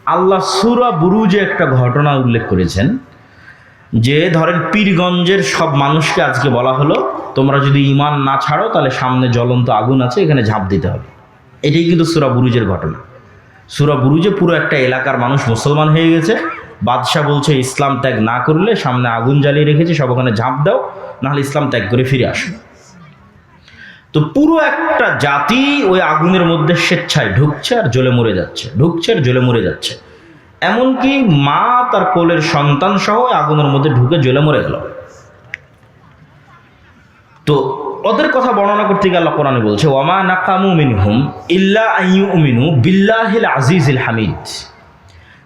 আল্লাহ সূরা বুরুজে একটা ঘটনা উল্লেখ করেছেন যে ধরেন পীরগঞ্জের সব মানুষকে আজকে বলা হলো তোমরা যদি ঈমান না ছাড়ো তাহলে সামনে জ্বলন্ত আগুন আছে, এখানে ঝাঁপ দিতে হবে। এটাই কিন্তু সূরা বুরুজের ঘটনা। সূরা বুরুজে পুরো একটা এলাকার মানুষ মুসলমান হয়ে গেছে, বাদশাহ বলছে ইসলাম ত্যাগ না করলে সামনে আগুন জ্বালিয়ে রেখেছে, সব ওখানে ঝাঁপ দাও, নাহলে ইসলাম ত্যাগ করে ফিরে আসো। তো পুরো একটা জাতি ওই আগুনের মধ্যে স্বেচ্ছায় ঢুকছে আর জ্বলে মরে যাচ্ছে, ঢুকছে আর জ্বলে মরে যাচ্ছে। এমনকি মা তার কোলের সন্তান সহ আগুনের মধ্যে ঢুকে জ্বলে মরে গেল। তো ওদের কথা বর্ণনা করতে গিয়ে আল্লাহ কোরআনে বলছে ওয়ামা নাকামু মিনহুম ইল্লা আইয়ুমিনু বিল্লাহিল আজিজিল হামিদ,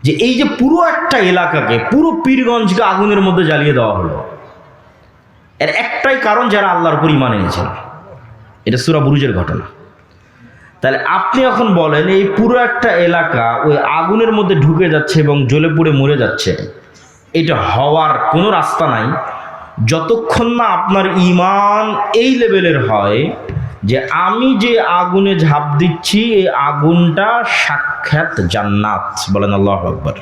যে এই যে পুরো একটা এলাকাকে, পুরো পীরগঞ্জকে আগুনের মধ্যে জ্বালিয়ে দেওয়া হলো, এর একটাই কারণ যারা আল্লাহর উপর ঈমান এনেছেন। এটা সূরা বুরুজের ঘটনা। তাহলে আপনি এখন বলেন এই পুরো একটা এলাকা ওই আগুনের মধ্যে ঢুকে যাচ্ছে এবং জ্বলে পুড়ে মরে যাচ্ছে, এটা হওয়ার কোনো রাস্তা নাই যতক্ষণ না আপনার ঈমান এই লেভেলের হয় যে আমি যে আগুনে ঝাঁপ দিচ্ছি এই আগুনটা সাক্ষাৎ জান্নাত। বলেন আল্লাহু আকবার।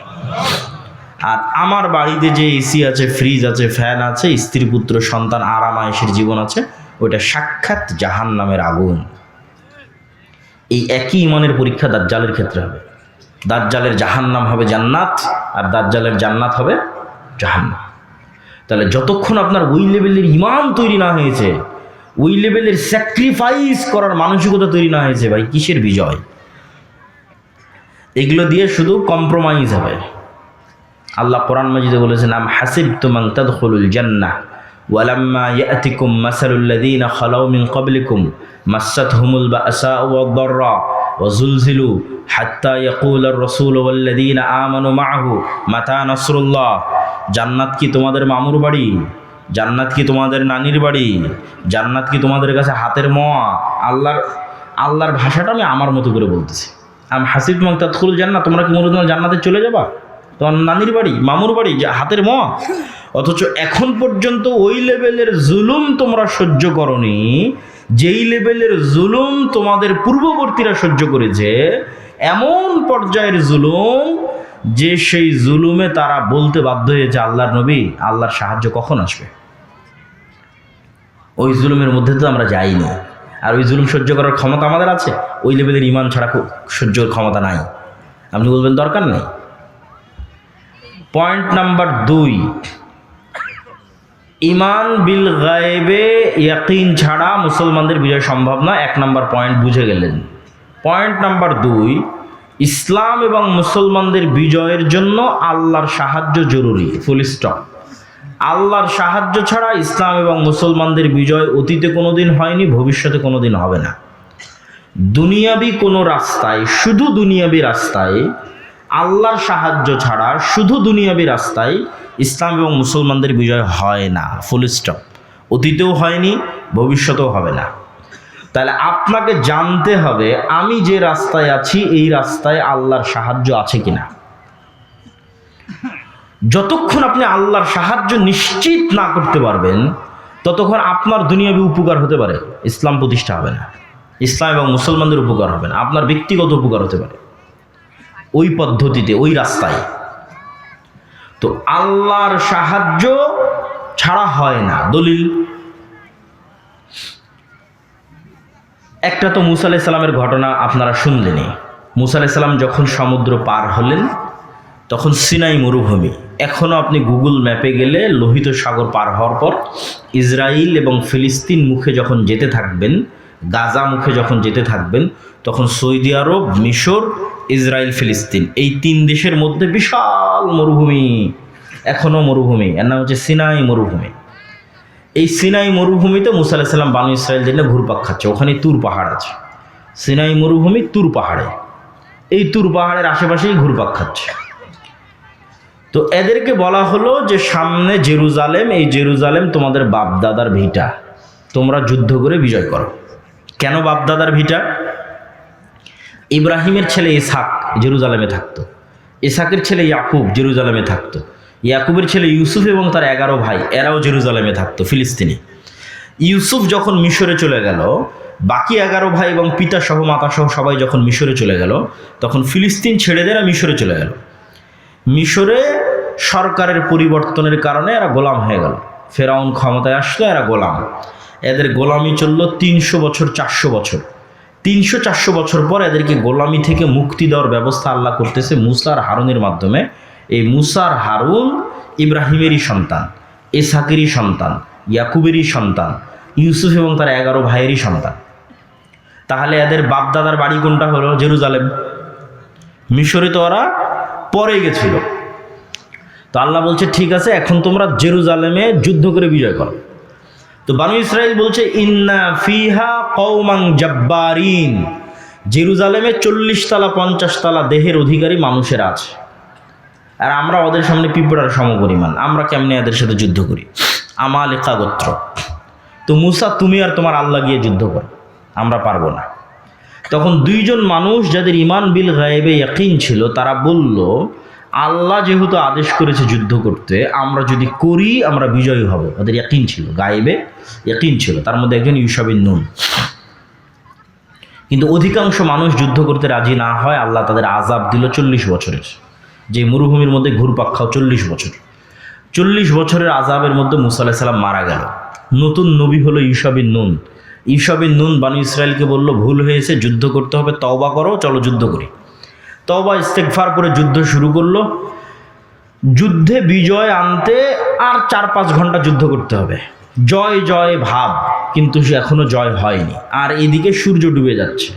আর আমার বাড়িতে যে এসি আছে, ফ্রিজ আছে, ফ্যান আছে, স্ত্রী পুত্র সন্তান আরামায়েশের জীবন আছে, ওইটা সাক্ষাৎ জাহান্নামের আগুন। এই একই ঈমানের পরীক্ষা দাজ্জালের ক্ষেত্রে হবে। দাজ্জালের জাহান্নাম হবে জান্নাত, আর দাজ্জালের জান্নাত হবে জাহান্নাম। তাহলে যতক্ষণ আপনার ওই লেভেলের ঈমান তৈরি না হয়েছে, ওই লেভেলের স্যাক্রিফাইস করার মানসিকতা তৈরি না হয়েছে, ভাই কিসের বিজয়? এগুলো দিয়ে শুধু কম্প্রোমাইজ হবে। আল্লাহ কোরআন মাজিদে বলেছেন আম হাসিবতুম আন তাদখুলুল জান্নাহ ওয়ালাম্মা ইয়াতিকুম মাসালুল্লাযীনা খালাউ মিন ক্বাবলিকুম মাসাতহুমুল বাসাউ ওয়াদ-দাররা ওয়াজুলজিলু হাত্তা ইয়াকুলার রাসূলু ওয়াল্লাযীনা আমানু মাআহু মাতা নাসরুল্লাহ। জান্নাত কি তোমাদের মামুর বাড়ি? জান্নাত কি তোমাদের নানির বাড়ি? জান্নাত কি তোমাদের কাছে হাতের মোয়া? আল্লাহর ভাষাটা আমি আমার মতো করে বলতেছি। আম হাসিবতুম আন তাদখুলুল জান্নাহ, তোমরা কি মনে হয় জান্নাতে চলে যাবা? তোমার নানির বাড়ি, মামুর বাড়ি, হাতের মোয়া। অথচ এখন পর্যন্ত ওই লেভেলের জুলুম তোমরা সহ্য করনি যেই লেভেলের জুলুম তোমাদের পূর্ববর্তীরা সহ্য করেছে। এমন পর্যায়ের জুলুম যে সেই জুলুমে তারা বলতে বাধ্য হয়েছে আল্লাহর নবী আল্লাহর সাহায্য কখন আসবে? ওই জুলুমের মধ্যে তো আমরা যাইনি। আর ওই জুলুম সহ্য করার ক্ষমতা আমাদের আছে? ওই লেভেলের ঈমান ছাড়া সহ্যের ক্ষমতা নাই। আপনি বলবেন দরকার নেই। পয়েন্ট নাম্বার 2, ঈমান বিল গায়বে ইয়াকিন ছাড়া মুসলমানদের বিজয় সম্ভব না। 1 নম্বর পয়েন্ট বুঝে গেলেন। পয়েন্ট নাম্বার 2, ইসলাম এবং মুসলমানদের বিজয়ের জন্য আল্লাহর সাহায্য জরুরি, ফুল স্টপ। আল্লাহর সাহায্য ছাড়া ইসলাম এবং মুসলমানদের বিজয় অতীতে কোনোদিন হয়নি, ভবিষ্যতে কোনোদিন হবে না। দুনিয়াবি কোনো রাস্তায়, শুধু দুনিয়াবি রাস্তায় আল্লাহর সাহায্য ছাড়া, শুধু দুনিয়াবি রাস্তায় ইসলাম এবং মুসলমানদের বিজয় হয় না, ফুল স্টপ। অতীতেও হয়নি, ভবিষ্যতেও হবে না। তাহলে আপনাকে জানতে হবে আমি যে রাস্তায় আছি এই রাস্তায় আল্লাহর সাহায্য আছে কিনা। যতক্ষণ আপনি আল্লাহর সাহায্য নিশ্চিত না করতে পারবেন ততক্ষণ আপনার দুনিয়াবি উপকার হতে পারে, ইসলাম প্রতিষ্ঠা হবে না। ইসলাম এবং মুসলমানদের উপকার হবে না, আপনার ব্যক্তিগত উপকার হতে পারে ওই পদ্ধতিতে, ওই রাস্তায়। তো আল্লাহর সাহায্য ছাড়া হয় না। দলিল একটা তো মুসা আলাইহিস সালামের ঘটনা আপনারা শুনলেনই। মুসা আলাইহিস সালাম যখন সমুদ্র পার হলেন তখন সিনাই মরুভূমি। এখনও আপনি গুগল ম্যাপে গেলে লোহিত সাগর পার হওয়ার পর ইসরায়েল এবং ফিলিস্তিন মুখে যখন যেতে থাকবেন, গাজা মুখে যখন যেতে থাকবেন, তখন সৌদি আরব, মিশর, ইসরায়েল, ফিলিস্তিন এই 3 দেশের মধ্যে বিশাল মরুভূমি, এখনও মরুভূমি। এর নাম হচ্ছে সিনাই মরুভূমি। এই সিনাই মরুভূমিতে মুসা আলাইহিস সালাম বানু ইসরায়েল জন্য ঘুরপাক খাচ্ছে। ওখানে তুর পাহাড় আছে, সিনাই মরুভূমি তুর পাহাড়ে, এই তুর পাহাড়ের আশেপাশেই ঘুরপাক খাচ্ছে। তো এদেরকে বলা হলো যে সামনে জেরুজালেম, এই জেরুজালেম তোমাদের বাপদাদার ভিটা, তোমরা যুদ্ধ করে বিজয় করো। কেন বাপদাদার ভিটা? ইব্রাহিমের ছেলে ইসহাক জেরুজালেমে থাকতো, ইসহাকের ছেলে ইয়াকুব জেরুজালেমে থাকতো, ইয়াকুবের ছেলে ইউসুফ এবং তার 11 ভাই এরাও জেরুজালেমে থাকতো, ফিলিস্তিনে। ইউসুফ যখন মিশরে চলে গেল, বাকি 11 ভাই এবং পিতা সহ মাতা সহ সবাই যখন মিশরে চলে গেল, তখন ফিলিস্তিন ছেড়ে দেয় মিশরে চলে গেল। মিশরে সরকারের পরিবর্তনের কারণে এরা গোলাম হয়ে গেল। ফেরাউন ক্ষমতায় আসলো, এরা গোলাম। এদের গোলামি চলল 300 বছর, 400 বছর। 300-400 বছর পর এদেরকে গোলামি থেকে মুক্তি দেওয়ার ব্যবস্থা আল্লাহ করতেছে মুসা আর হারুনের মাধ্যমে। এই মুসা আর হারুন ইব্রাহিমেরই সন্তান, ইসহাকেরই সন্তান, ইয়াকুবেরই সন্তান, ইউসুফ এবং তার 11 ভাইয়েরই সন্তান। তাহলে এদের বাপদাদার বাড়ি কোনটা হলো? জেরুজালেম। মিশরে তো ওরা পরে গেছিল। তো আল্লাহ বলছে ঠিক আছে, এখন তোমরা জেরুজালেমে যুদ্ধ করে বিজয় করো। তো বানু ইসরাইল বলছে ইন্না ফিহা কওমান জাব্বারিন, জেরুজালেমে 40 তলা 50 তলা দেহের অধিকারী মানুষের আছে, আর আমরা ওদের সামনে পিঁপড়ার সমপরিমাণ, আমরা কেমনে এদের সাথে যুদ্ধ করি? আমালেকা গোত্র। তো মুসা, তুমি আর তোমার আল্লাহ গিয়ে যুদ্ধ করো, আমরা পারবো না। তখন 2 জন মানুষ যাদের ইমান বিল গায়েবে ইয়াকিন ছিল, তারা বলল আল্লাহ যেহেতু আদেশ করেছে যুদ্ধ করতে, আমরা যদি করি আমরা বিজয়ী হব। ওদের ইয়াকিন ছিল, গায়েবে ইয়াকিন ছিল। তার মধ্যে একজন ইউশা বিন নুন। কিন্তু অধিকাংশ মানুষ যুদ্ধ করতে রাজি না হয়। আল্লাহ তাদের আযাব দিল 40 বছরের, যে মরুভূমির মধ্যে ঘুরপাক খাও 40 বছর। 40 বছরের আযাবের মধ্যে মুসা আলাইহিস সালাম মারা গেল। নতুন নবী হলো ইউশা বিন নুন। ইউশা বিন নুন বানু ইসরায়েলকে বলল ভুল হয়েছে, যুদ্ধ করতে হবে, তওবা করো, চলো যুদ্ধ করি। তওবা ইস্তেগফার করে যুদ্ধ শুরু করলো। যুদ্ধে বিজয় আনতে আর 4-5 ঘন্টা যুদ্ধ করতে হবে। জয় জয় ভাব, কিন্তু এখনো জয় হয়নি। আর এদিকে সূর্য ডুবে যাচ্ছে।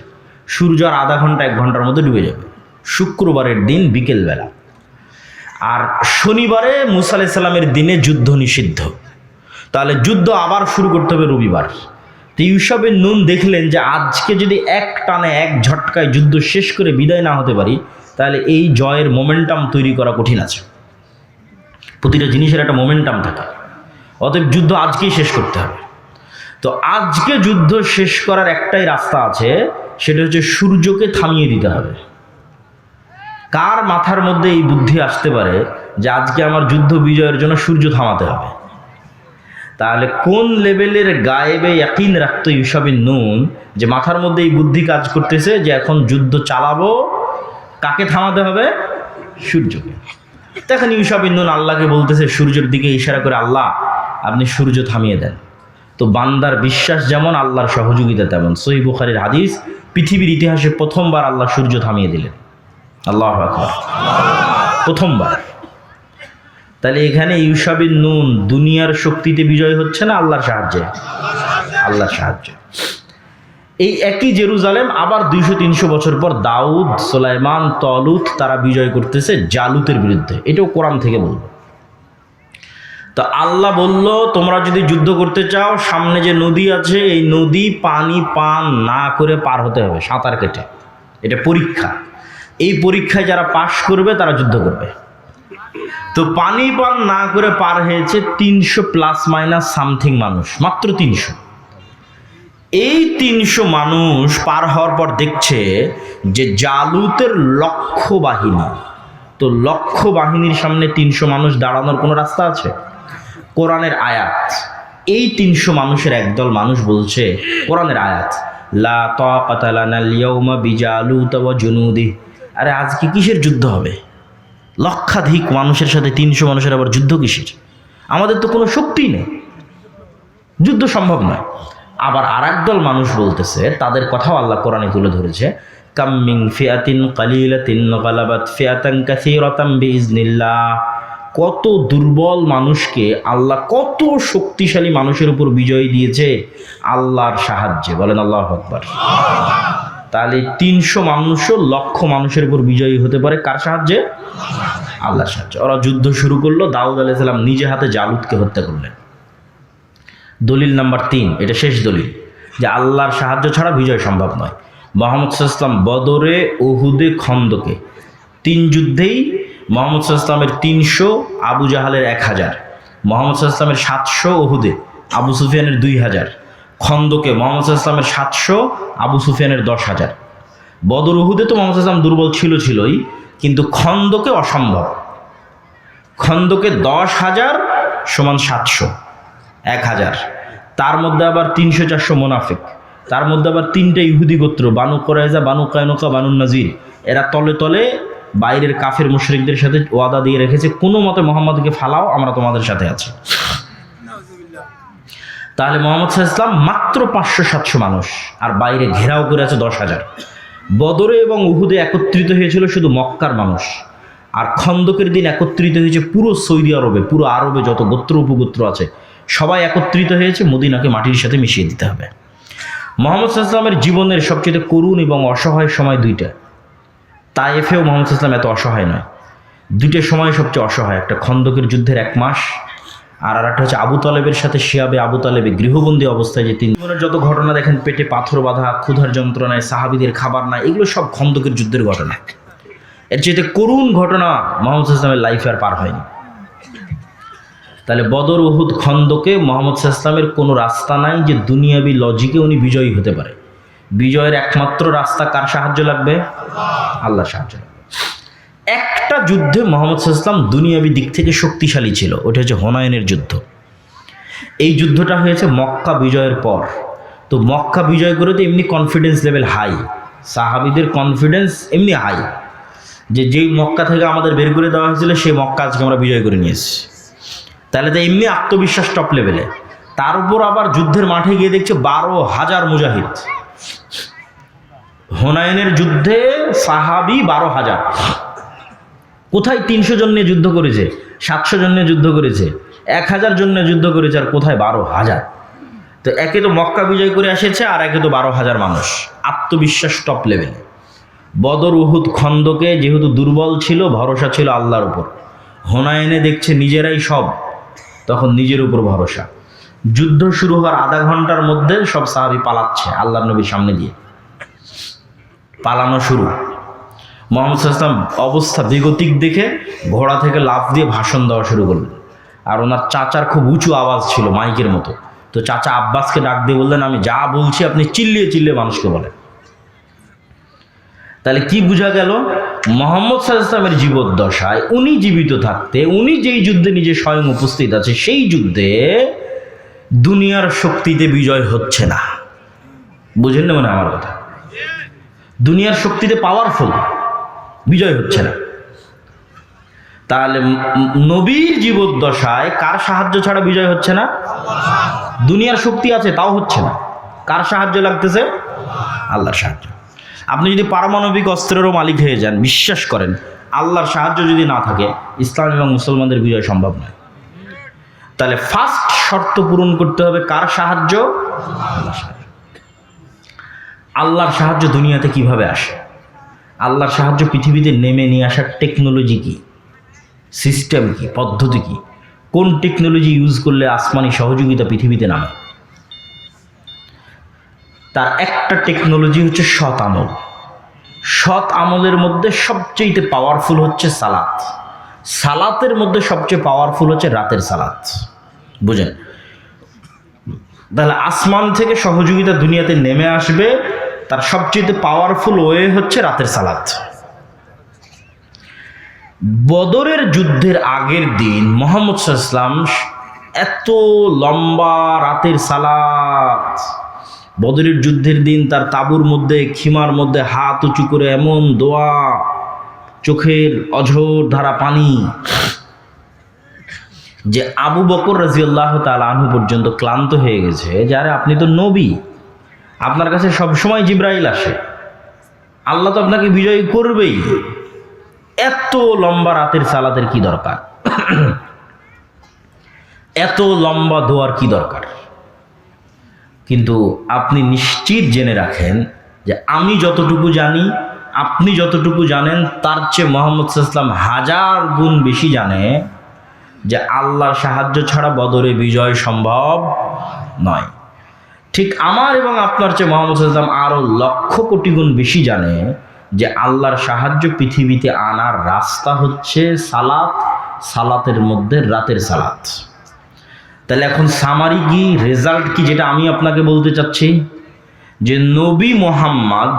সূর্য আর আধা ঘন্টা 1 ঘন্টার মধ্যে ডুবে যাবে। শুক্রবারের দিন বিকেলবেলা। আর শনিবারে মুসা আলাইহিস সালামের দিনে যুদ্ধ নিষিদ্ধ। তাহলে যুদ্ধ আবার শুরু করতে হবে রবিবার। তো ইউশা বিন নুন দেখলেন যে আজকে যদি এক টানে এক ঝটকায় যুদ্ধ শেষ করে বিদায় না হতে পারি, তাহলে এই জয়ের মোমেন্টাম তৈরি করা কঠিন আছে। প্রতিটা জিনিসের একটা মোমেন্টাম থাকে, অতএব যুদ্ধ আজকেই শেষ করতে হবে। তো আজকে যুদ্ধ শেষ করার একটাই রাস্তা আছে, সেটা হচ্ছে সূর্যকে থামিয়ে দিতে হবে। কার মাথার মধ্যে এই বুদ্ধি আসতে পারে যে আজকে আমার যুদ্ধ বিজয়ের জন্য সূর্য থামাতে হবে? তাহলে কোন লেভেলের গায়েবে ইয়াকিন রাখতো ইউশা বিন নুন যে মাথার মধ্যে এই বুদ্ধি কাজ করতেছে যে এখন যুদ্ধ চালাবো, কাকে থামাতে হবে? সূর্যকে। তখন ইউশা বিন নুন আল্লাহকে বলতেছে সূর্যের দিকে ইশারা করে, আল্লাহ আপনি সূর্য থামিয়ে দেন। তো বান্দার বিশ্বাস যেমন, আল্লাহর সহযোগিতা তেমন। সহিহ বুখারীর হাদিস, পৃথিবীর ইতিহাসে প্রথমবার আল্লাহ সূর্য থামিয়ে দিলেন। আল্লাহু আকবার, প্রথমবার। তাহলে এখানে ইউশা বিন নুন দুনিয়ার শক্তিতে বিজয় হচ্ছে না আল্লাহর সাহায্যে? আল্লাহর সাহায্যে। এই একই জেরুজালেম আবার 200-300 বছর পর দাউদ, সুলাইমান, তলুত তারা বিজয় করতেছে জালুতের বিরুদ্ধে। এটাও কোরআন থেকে বলবো। তো আল্লাহ বলল তোমরা যদি যুদ্ধ করতে চাও, সামনে যে নদী আছে এই নদী পানি পান না করে পার হতে হবে, সাঁতার কেটে। এটা পরীক্ষা। এই পরীক্ষায় যারা পাশ করবে তারা যুদ্ধ করবে। তো পানি পান না করে পার হয়েছে 300 প্লাস মাইনাস সামথিং মানুষ, মাত্র 300। এই 300 মানুষ পার হওয়ার পর দেখছে যে জালুতের লক্ষ বাহিনী। তো লক্ষ বাহিনীর সামনে 300 মানুষ দাঁড়ানোর কোনো রাস্তা আছে? কোরআনের আয়াত। এই 300 মানুষের একদল মানুষ বলছে, কোরআনের আয়াত, লা তাকাতা লানাল ইয়াউমা বিজালুত ওয়া জুনুদিহি। আরে আজকে কিসের যুদ্ধ হবে? লক্ষাধিক মানুষের সাথে 300 মানুষের আবার যুদ্ধ কিসের? আমাদের তো কোনো শক্তি নেই, যুদ্ধ সম্ভব নয়। আবার আর একদল মানুষ বলতেছে, তাদের কথাও আল্লাহ কোরআনে তুলে ধরেছে, কাম মিন ফিআতিন কালিলাতিন গালাবাত ফিআতান কাসীরাতাম বিইজনিল্লাহ। কত দুর্বল মানুষকে আল্লাহ কত শক্তিশালী মানুষের উপর বিজয় দিয়েছে আল্লাহর সাহায্যে। বলেন আল্লাহু আকবার। তাহলে 300 মানুষও লক্ষ মানুষের উপর বিজয়ী হতে পারে কার সাহায্যে? আল্লাহর সাহায্যে। ওরা যুদ্ধ শুরু করলো। দাউদ আলাইহিস সালাম নিজে হাতে জালুতকে হত্যা করলেন। দলিল নাম্বার 3, এটা শেষ দলিল যে আল্লাহর সাহায্য ছাড়া বিজয় সম্ভব নয়। মুহাম্মদ সাল্লাল্লাহু আলাইহি ওয়াসাল্লাম বদরে, উহুদে, খন্দকে 3 যুদ্ধেই মুহাম্মদ সাল্লাল্লাহু আলাইহি ওয়াসাল্লামের 300, আবু জাহালের 1000, মুহাম্মদ সাল্লাল্লাহু আলাইহি ওয়াসাল্লামের 700, উহুদে আবু সুফিয়ানের 2000, খন্দকে মুহাম্মদ সাল্লাল্লাহু আলাইহি ওয়াসাল্লামের 700, আবু সুফিয়ানের 10,000। বদর, উহুদে তো মুহাম্মদ সাল্লাল্লাহু আলাইহি ওয়াসাল্লাম দুর্বল ছিলই, কিন্তু খন্দকে অসম্ভব। খন্দকে 10,000 সমান 700, 1000। তার মধ্যে আবার 300-400 মুনাফিক, তার মধ্যে আবার 3টা ইহুদি গোত্র, বানু কুরাইজা, বানু কায়নুকা, বানু নাজির। এরা তলে তলে বাইরের কাফের মুশরিকদের সাথে ওয়াদা দিয়ে রেখেছে, কোনো মতে মোহাম্মদকে ফালাও, আমরা তোমাদের সাথে আছি। তাহলে মোহাম্মদ সাল্লাল্লাহু আলাইহি ওয়াসাল্লাম মাত্র 500-700 মানুষ, আর বাইরে ঘেরাও করে আছে 10,000। বদরে এবং উহুদে একত্রিত হয়েছিল শুধু মক্কার মানুষ, আর খন্দকের দিন একত্রিত হয়েছে পুরো সৌদি আরবে, পুরো আরবে যত গোত্র উপগোত্র আছে সবাই একত্রিত হয়েছে, মদিনাকে মাটির সাথে মিশিয়ে দিতে হবে। মোহাম্মদ সাল্লাল্লাহু আলাইহি ওয়াসাল্লামের জীবনের সবচেয়ে করুণ এবং অসহায় সময় দুইটা। তায়েফেও মোহাম্মদ সাল্লাল্লাহু আলাইহি ওয়াসাল্লাম এত অসহায় নয়, দুইটা সময় সবচেয়ে অসহায়। একটা খন্দকের যুদ্ধের 1 মাস, আর একটা হচ্ছে আবু তালেবের সাথে শিয়াবে আবু তালেবে গৃহবন্দী অবস্থায় যে 3 জীবনের যত ঘটনা দেখেন, পেটে পাথর বাঁধা, ক্ষুধার যন্ত্রণায়, সাহাবীদের খাবার নাই, এগুলো সব খন্দকের যুদ্ধের ঘটনা। এর চেয়ে করুণ ঘটনা মোহাম্মদ সাল্লাল্লাহু আলাইহি ওয়াসাল্লামের লাইফে আর পার হয়নি। তাহলে বদর, উহুদ, খন্দকে মোহাম্মদ সাল্লাল্লাহু আলাইহি ওয়াসাল্লামের কোনো রাস্তা নাই যে দুনিয়াবি লজিকে উনি বিজয়ী হতে পারে। বিজয়ের একমাত্র রাস্তা কার সাহায্য লাগবে? আল্লাহর সাহায্য লাগবে। একটা যুদ্ধে মোহাম্মদ সাল্লাল্লাহু আলাইহি ওয়াসাল্লাম দুনিয়াবি দিক থেকে শক্তিশালী ছিল, ওটা হচ্ছে হুনাইনের যুদ্ধ। এই যুদ্ধটা হয়েছে মক্কা বিজয়ের পর। তো মক্কা বিজয় করে তো এমনি কনফিডেন্স লেভেল হাই, সাহাবীদের কনফিডেন্স এমনি হাই, যে যেই মক্কা থেকে আমাদের বের করে দেওয়া হয়েছিল সেই মক্কা আজকে আমরা বিজয় করে নিয়েছি। তাহলে তো এমনি আত্মবিশ্বাস টপ লেভেলে। তার উপর আবার যুদ্ধের মাঠে গিয়ে দেখছে 12,000 মুজাহিদ। হুনাইনের যুদ্ধে সাহাবী 12,000। কোথায় 300 জন নিয়ে যুদ্ধ করেছে, 700 জন নিয়ে যুদ্ধ করেছে, 1000 জন নিয়ে যুদ্ধ করেছে, আর কোথায় 12,000। তো একে তো মক্কা বিজয় করে এসেছে, আর একে তো 12,000 মানুষ। আত্মবিশ্বাস টপ লেভেলে। বদর, উহুদ, খন্দকে যেহেতু দুর্বল ছিল, ভরসা ছিল আল্লাহর উপর। হুনাইনে দেখছে নিজেরাই সব, তখন নিজের উপর ভরসা। যুদ্ধ শুরু হওয়ার আধা ঘন্টার মধ্যে সব সাহাবী পালাচ্ছে আল্লাহর নবীর সামনে দিয়ে। পালানো শুরু। মুহাম্মদ সাল্লাল্লাহু আলাইহি ওয়াসাল্লাম অবস্থা বেগতিক দেখে ঘোড়া থেকে লাফ দিয়ে ভাষণ দেওয়া শুরু করলেন। আর ওনার চাচার খুব উঁচু আওয়াজ ছিল, মাইকের মতো। তো চাচা আব্বাসকে ডাক দিয়ে বললেন, আমি যা বলছি আপনি চিল্লিয়ে চিল্লিয়ে মানুষকে বলেন। তাহলে কি বোঝা গেল? মুহাম্মদ সাল্লাল্লাহু আলাইহি ওয়াসাল্লামের জীবদ্দশায় উনি জীবিত থাকতে, উনি যেই যুদ্ধে নিজে স্বয়ং উপস্থিত আছে, সেই যুদ্ধে দুনিয়ার শক্তিতে বিজয় হচ্ছে না। বুঝেন না মানে আমার কথা? দুনিয়ার শক্তিতে পাওয়ারফুল, বিজয় হচ্ছে না। তাহলে নবীর জীবদ্দশায় কার সাহায্য ছাড়া বিজয় হচ্ছে না? দুনিয়ার শক্তি আছে তাও হচ্ছে না। কার সাহায্য লাগতেছে? আল্লাহর সাহায্য। আপনি যদি পারমাণবিক অস্ত্রেরও মালিক হয়ে যান, বিশ্বাস করেন আল্লাহর সাহায্য যদি না থাকে, ইসলাম এবং মুসলমানদের বিজয় সম্ভব নয়। তাহলে ফার্স্ট শর্ত পূরণ করতে হবে কার সাহায্য? আল্লাহর সাহায্য। আল্লাহর সাহায্য দুনিয়াতে কিভাবে আসে? আল্লাহর সাহায্য পৃথিবীতে নেমে নিয়ে আসার টেকনোলজি কি, সিস্টেম কি, পদ্ধতি কি, কোন টেকনোলজি ইউজ করলে আসমানি সহযোগিতা পৃথিবীতে নামে? তার একটা টেকনোলজি হচ্ছে সৎ আমল। সৎ আমলের মধ্যে সবচেয়ে পাওয়ারফুল হচ্ছে সালাত। সালাতের মধ্যে সবচেয়ে পাওয়ারফুল হচ্ছে রাতের সালাত। বুঝেন? তাহলে আসমান থেকে সহযোগিতা দুনিয়াতে নেমে আসবে, তার সবচেয়ে পাওয়ারফুল ওয়ে হচ্ছে রাতের সালাত। বদরের যুদ্ধের আগের দিন মুহাম্মদ সাল্লাল্লাহু আলাইহি ওয়াসাল্লাম এত লম্বা রাতের সালাত, বদরের যুদ্ধের দিন তার তাঁবুর মধ্যে, খিমার মধ্যে হাত উঁচু করে এমন দোয়া, চোখের অঝোর ধারা পানি, যে আবু বকর রাদিয়াল্লাহু তাআলা আনহু পর্যন্ত ক্লান্ত হয়ে গেছে। যে আরে আপনি তো নবী, আপনার কাছে সবসময় জিবরাইল আসে, আল্লাহ তো আপনাকে বিজয়ী করবেই, এত লম্বা রাতের সালাতের কি দরকার? এত লম্বা দোয়ার কি দরকার? কিন্তু আপনি নিশ্চিত জেনে রাখেন যে আমি যতটুকু জানি, আপনি যতটুকু জানেন, তার চেয়ে মুহাম্মদ সাল্লাল্লাহু আলাইহি ওয়াসাল্লাম 1000 গুণ বেশি জানে যে আল্লাহর সাহায্য ছাড়া বদরে বিজয় সম্ভব নয়। ঠিক আমার এবং আপনার চেয়ে মুহাম্মদ সাল্লাল্লাহু আলাইহি ওয়াসাল্লাম আরো লক্ষ কোটি গুণ বেশি জানে যে আল্লাহর সাহায্য পৃথিবীতে আনার রাস্তা হচ্ছে সালাত, সালাতের মধ্যে রাতের সালাত। তাহলে এখন সামারি কি, রেজাল্ট কি, যেটা আমি আপনাকে বলতে চাচ্ছি, যে নবী মুহাম্মদ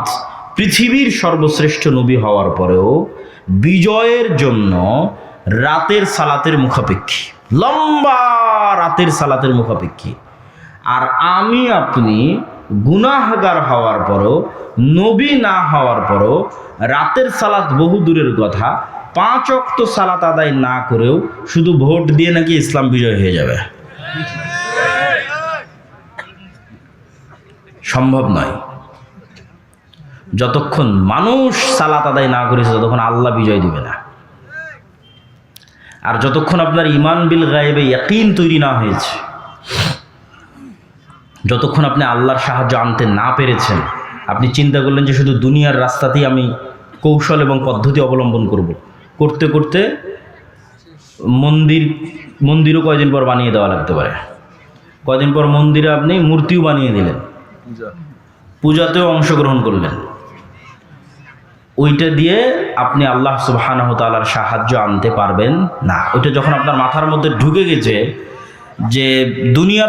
পৃথিবীর সর্বশ্রেষ্ঠ নবী হওয়ার পরেও বিজয়ের জন্য রাতের সালাতের মুখাপেক্ষী, লম্বা রাতের সালাতের মুখাপেক্ষী। আর আমি আপনি গুনাহগার হওয়ার পরও, নবী না হওয়ার পরও, রাতের সালাত বহু দূরের কথা, 5 ওয়াক্ত সালাত আদায় না করেও শুধু ভোট দিয়ে নাকি ইসলাম বিজয় হয়ে যাবে? সম্ভব নয়। যতক্ষণ মানুষ সালাত আদায় না করেছে ততক্ষণ আল্লাহ বিজয় দিবে না। আর যতক্ষণ আপনার ঈমান বিল গায়বে ইয়াকিন তৈরি না হয়েছে, যতক্ষণ আপনি আল্লাহর সাহায্য আনতে না পেরেছেন, আপনি চিন্তা করলেন যে শুধু দুনিয়ার রাস্তাতেই আমি কৌশল এবং পদ্ধতি অবলম্বন করতে করতে মন্দিরও কয়দিন পর বানিয়ে দেওয়া লাগতে পারে। কয়দিন পর মন্দিরে আপনি মূর্তিও বানিয়ে দিলেন, পূজাতেও অংশগ্রহণ করলেন, ওইটা দিয়ে আপনি আল্লাহ সুবহানাহু ওয়া তাআলার সাহায্য আনতে পারবেন না। ওইটা যখন আপনার মাথার মধ্যে ঢুকে গেছে যে দুনিয়ার